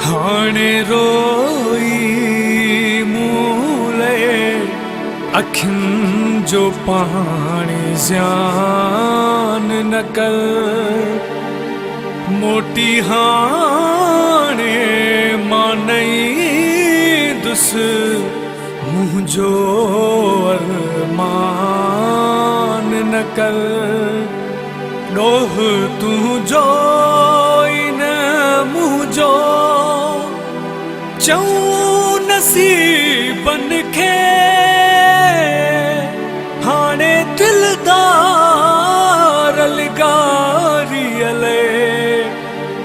हाणे रोई मूले अखियुनि जो पाणी ज़्यान न कर मोटी हाणे मां नईंदुसि मुंहिंजो अरमान न कर ॾोह तुंहिंजो ई न मुंहिंजो चऊं नसीबनि खे हाणे दिलदार अलगारियले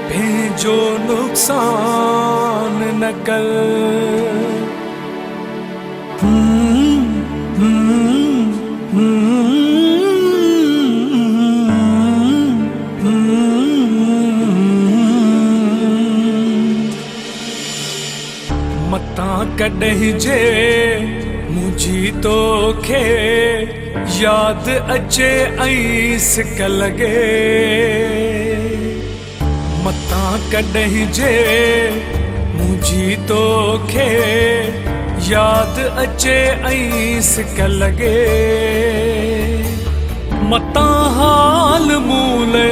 पंहिंजो नुक़सान न कर मतां कॾहिं जे मुंहिंजी तोखे यादि अचे ऐं सिक लॻे मतां कॾहिं जे मुंहिंजी तोखे यादि अचे ऐं सिक लॻे मतां हाल मूले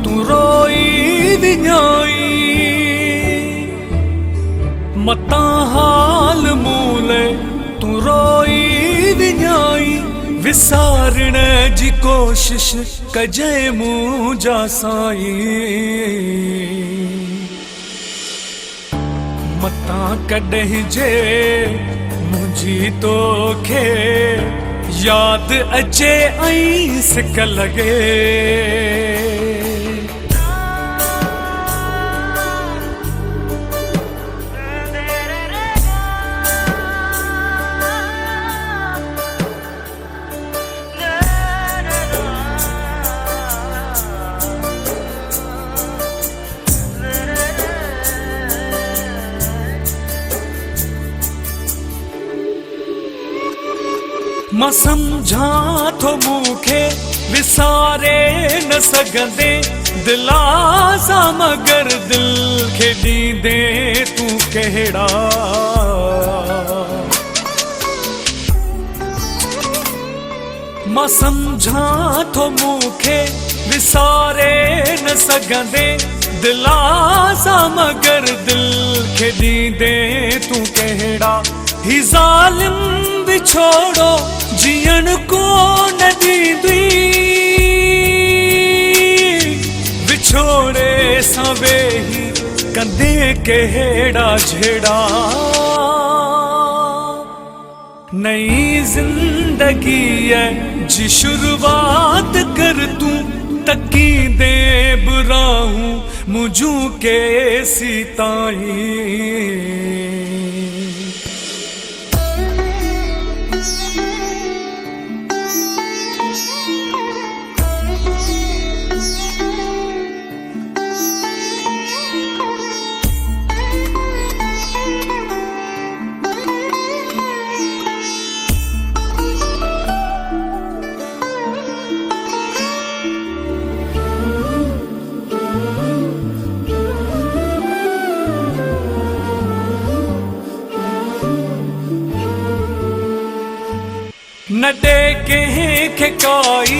तूं रोई विञाई मतां हाल मूले तूं रोई विञाई विसारण जी कोशिश कजै मुंहिंजा साईं मतां कॾहिं जे मुंहिंजी तोखे यादि अचे ऐं सिक लॻे मां सम्झां थो मूंखे विसारे न सघंदे दिला सां मगर दिल खे ॾींदे तूं कहिड़ा मां सम्झां थो मूंखे विसारे न सघंदे दिला सां मगर दिल खे ॾींदे तूं कहिड़ा ही ज़ालिम विछोड़ो जीअण को न ॾींदी विछोड़े सां वेही कंदे कहिड़ा झेड़ा नई ज़िंदगीअ जी शुरूआत कर तूं तकींदे बि राहूं मुंहिंजूं केसी ताईं न ॾे कंहिंखे काई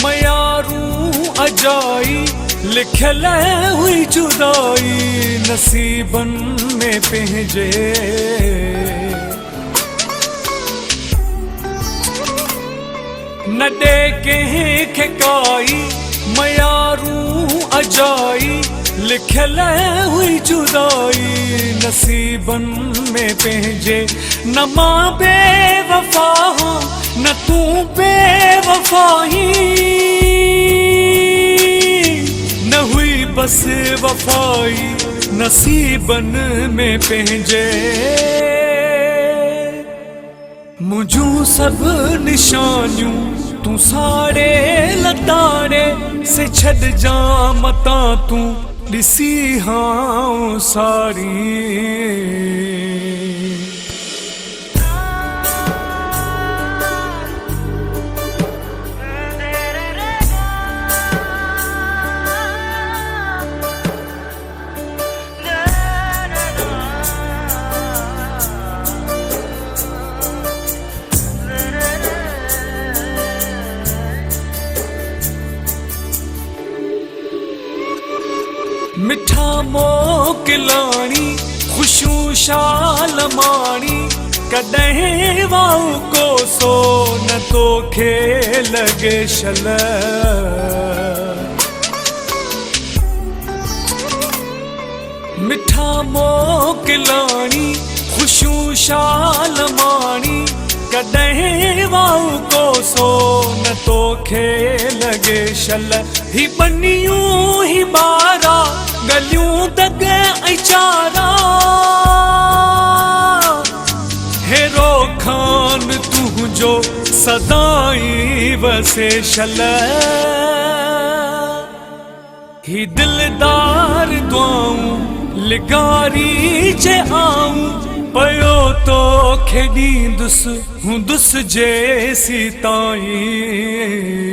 मयारूं अजाई लिखियल हुई जुदाई नसीबनि में पंहिंजे न ॾे कंहिंखे काई मयारूं अजाई लिखियल हुई जुदाई नसीबनि में पंहिंजे न मां बेवफा हूं न तूं बेवफाही न हुई बस वफाई नसीबनि में पंहिंजे मुंहिंजूं सभु निशानियूं तूं साड़े लताड़े से छॾिजां मतां तूं ॾिसी हां सारी मिठा मोकिलाणी खुशू शाल माणी कॾहिं वाऊ कोसो न तोखे लॻे शल मिठा मोकिलाणी खुशू शाल माणी कॾहिं वाऊ कोसो न तोखे लॻे शल ही बनियूं ही ॿारा गलियूं दग ऐं चारा हेरो खान तुंहिंजो सदाई वसे शल ही दिलदार दुआऊं लिगारी जे आऊं पयो तोखे ॾींदुसि हूंदुसि जेसी ताईं